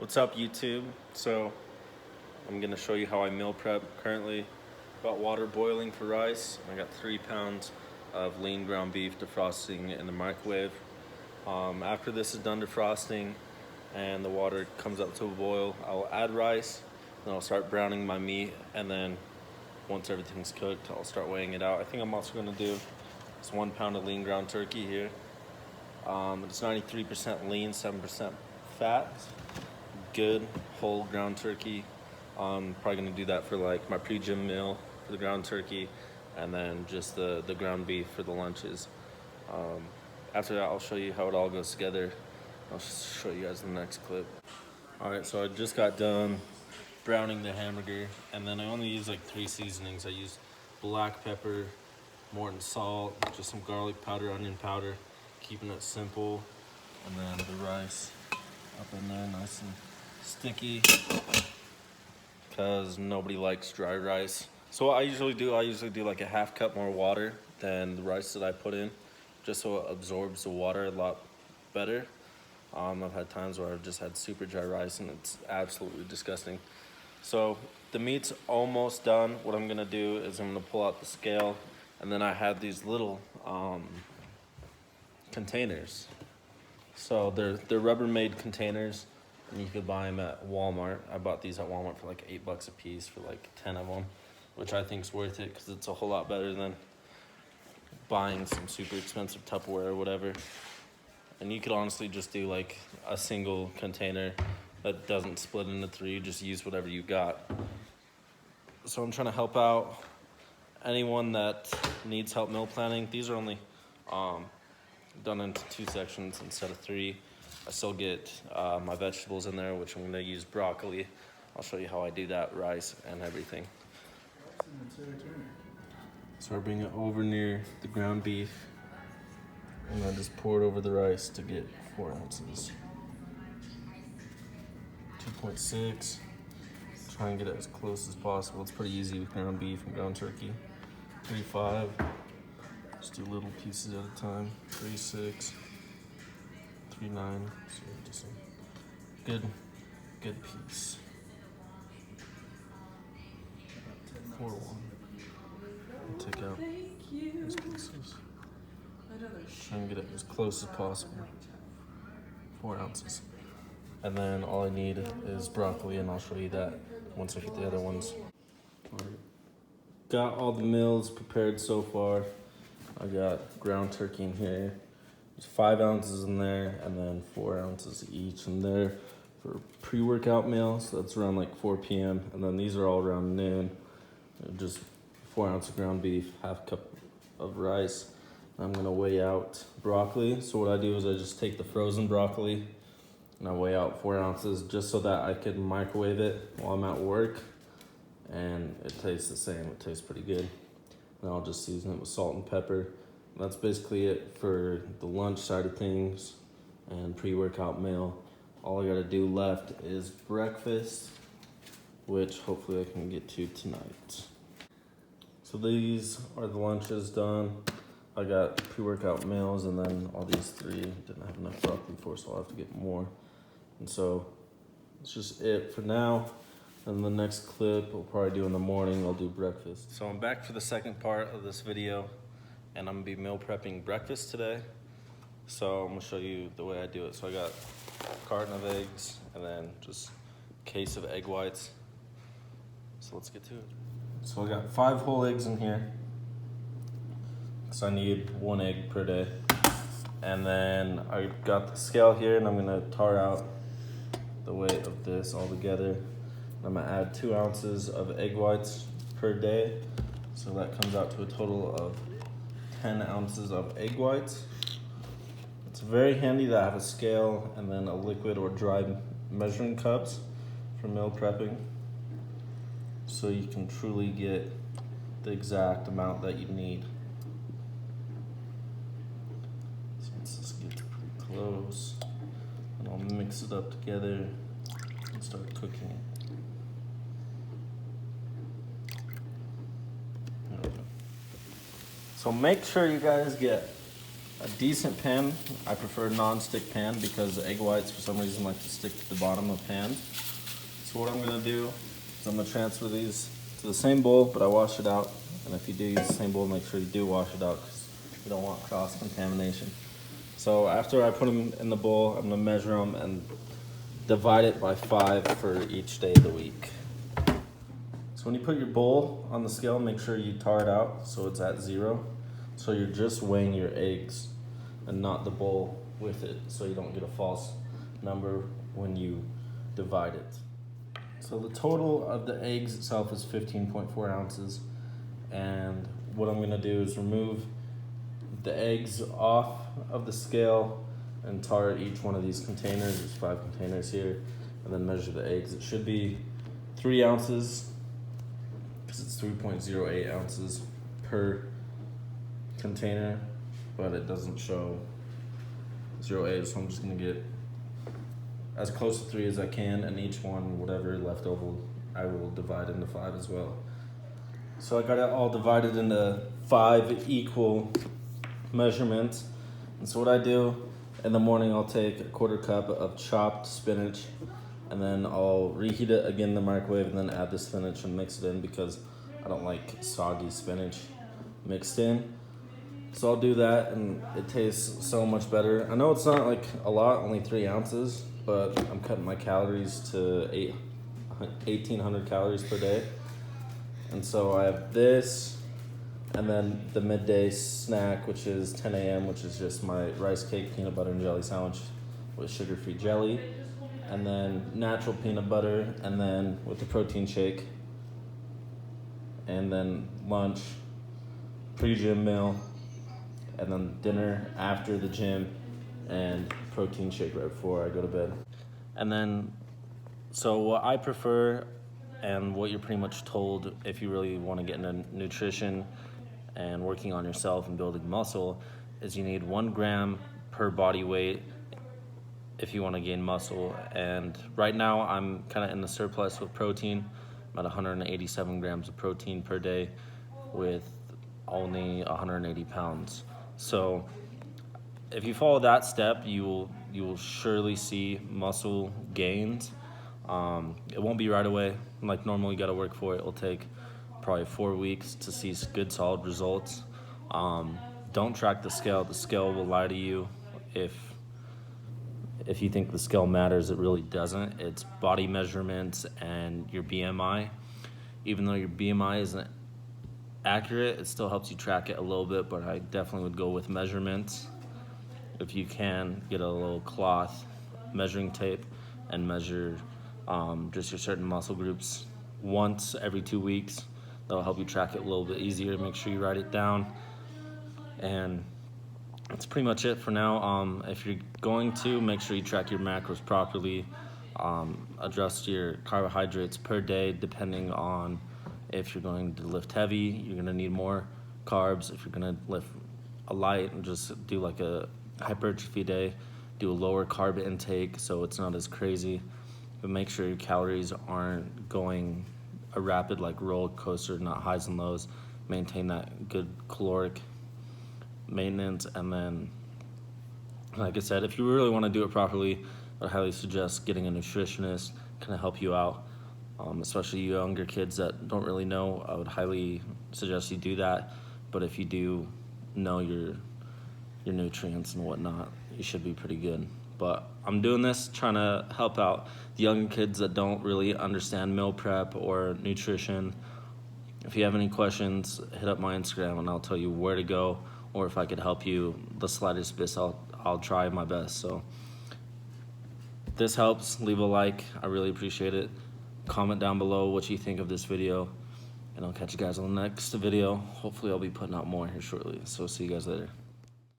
What's up, YouTube? So I'm gonna show you how I meal prep. Currently got water boiling for rice. I got 3 pounds of lean ground beef defrosting in the microwave. After this is done defrosting and the water comes up to a boil, I'll add rice, then I'll start browning my meat, and then once everything's cooked, I'll start weighing it out. I think I'm also gonna do this 1 pound of lean ground turkey here. It's 93% lean, 7% fat. Good whole ground turkey. Probably gonna do that for like my pre-gym meal for the ground turkey, and then just the ground beef for the lunches. After that, I'll show you how it all goes together. I'll show you guys in the next clip. All right, so I just got done browning the hamburger, and then I only use like 3 seasonings. I use black pepper, Morton salt, just some garlic powder, onion powder, keeping it simple, and then the rice up in there nice and sticky, because nobody likes dry rice. So what I usually do like a half cup more water than the rice that I put in, just so it absorbs the water a lot better. I've had times where I've just had super dry rice and it's absolutely disgusting. So the meat's almost done. What I'm gonna do is I'm gonna pull out the scale, and then I have these little containers. So they're Rubbermaid containers, and you could buy them at Walmart. I bought these at Walmart for like $8 a piece for like 10 of them, which I think is worth it because it's a whole lot better than buying some super expensive Tupperware or whatever. And you could honestly just do like a single container that doesn't split into 3, just use whatever you got. So I'm trying to help out anyone that needs help meal planning. These are only done into 2 sections instead of 3. I still get my vegetables in there, which I'm gonna use broccoli. I'll show you how I do that, rice and everything. So I bring it over near the ground beef, and I just pour it over the rice to get 4 ounces. 2.6. Try and get it as close as possible. It's pretty easy with ground beef and ground turkey. 3.5. Just do little pieces at a time. 3.6. 3.9. So just a good piece. 4.1. Take out these pieces. Try and get it as close as possible. 4 ounces. And then all I need is broccoli, and I'll show you that once I get the other ones. Got all the meals prepared so far. I got ground turkey in here. There's 5 ounces in there, and then 4 ounces each in there for pre-workout meal. So that's around like 4 p.m. And then these are all around noon. Just 4 ounces of ground beef, half cup of rice. I'm gonna weigh out broccoli. So what I do is I just take the frozen broccoli and I weigh out 4 ounces just so that I can microwave it while I'm at work, and it tastes the same. It tastes pretty good. And I'll just season it with salt and pepper. And that's basically it for the lunch side of things and pre-workout meal. All I gotta do left is breakfast, which hopefully I can get to tonight. So these are the lunches done. I got pre-workout meals, and then all these 3 didn't have enough broccoli for, so I'll have to get more. And so that's just it for now. And the next clip we'll probably do in the morning, I'll do breakfast. So I'm back for the second part of this video, and I'm gonna be meal prepping breakfast today. So I'm gonna show you the way I do it. So I got a carton of eggs, and then just a case of egg whites. So let's get to it. So I got 5 whole eggs in here, because I need 1 egg per day. And then I got the scale here, and I'm gonna tar out the weight of this all together. I'm gonna add 2 ounces of egg whites per day. So that comes out to a total of 10 ounces of egg whites. It's very handy that I have a scale and then a liquid or dry measuring cups for meal prepping, so you can truly get the exact amount that you need. So let's just get pretty close, and I'll mix it up together and start cooking it. So make sure you guys get a decent pan. I prefer a non-stick pan because egg whites for some reason like to stick to the bottom of pans. So what I'm gonna do is I'm gonna transfer these to the same bowl, but I wash it out. And if you do use the same bowl, make sure you do wash it out because you don't want cross-contamination. So after I put them in the bowl, I'm gonna measure them and divide it by 5 for each day of the week. So when you put your bowl on the scale, make sure you tar it out so it's at 0. So you're just weighing your eggs and not the bowl with it, so you don't get a false number when you divide it. So the total of the eggs itself is 15.4 ounces. And what I'm gonna do is remove the eggs off of the scale and tar each one of these containers. There's 5 containers here, and then measure the eggs. It should be 3 ounces because it's 3.08 ounces per container, but it doesn't show 0.8, so I'm just gonna get as close to 3 as I can, and each one, whatever left over, I will divide into 5 as well. So I got it all divided into 5 equal measurements. And so what I do in the morning, I'll take a 1/4 cup of chopped spinach, and then I'll reheat it again in the microwave, and then add the spinach and mix it in because I don't like soggy spinach mixed in. So I'll do that, and it tastes so much better. I know it's not like a lot, only 3 ounces, but I'm cutting my calories to 1,800 calories per day. And so I have this, and then the midday snack, which is 10 a.m., which is just my rice cake, peanut butter and jelly sandwich with sugar-free jelly, and then natural peanut butter, and then with the protein shake, and then lunch, pre-gym meal, and then dinner after the gym, and protein shake right before I go to bed. And then, so what I prefer, and what you're pretty much told if you really want to get into nutrition and working on yourself and building muscle, is you need 1 gram per body weight if you want to gain muscle. And right now I'm kind of in the surplus with protein. I'm at 187 grams of protein per day with only 180 pounds. So if you follow that step, you will surely see muscle gains. It won't be right away. Like normal, you got to work for it. It'll take probably 4 weeks to see good solid results. Don't track the scale. The scale will lie to you. If you think the scale matters, it really doesn't. It's body measurements and your BMI. Even though your BMI isn't accurate, it still helps you track it a little bit, but I definitely would go with measurements. If you can, get a little cloth measuring tape and measure just your certain muscle groups once every 2 weeks. That'll help you track it a little bit easier. Make sure you write it down. And that's pretty much it for now. If you're going to, make sure you track your macros properly. Adjust your carbohydrates per day depending on if you're going to lift heavy, you're gonna need more carbs. If you're gonna lift a light, and just do like a hypertrophy day, do a lower carb intake so it's not as crazy. But make sure your calories aren't going a rapid like roller coaster, not highs and lows. Maintain that good caloric maintenance. And then, like I said, if you really want to do it properly, I highly suggest getting a nutritionist, kind of help you out. Especially you younger kids that don't really know, I would highly suggest you do that. But if you do know your nutrients and whatnot, you should be pretty good. But I'm doing this trying to help out the younger kids that don't really understand meal prep or nutrition. If you have any questions, hit up my Instagram and I'll tell you where to go, or if I could help you the slightest bit, I'll try my best. So if this helps, leave a like. I really appreciate it. Comment down below what you think of this video, and I'll catch you guys on the next video. Hopefully I'll be putting out more here shortly. So see you guys later.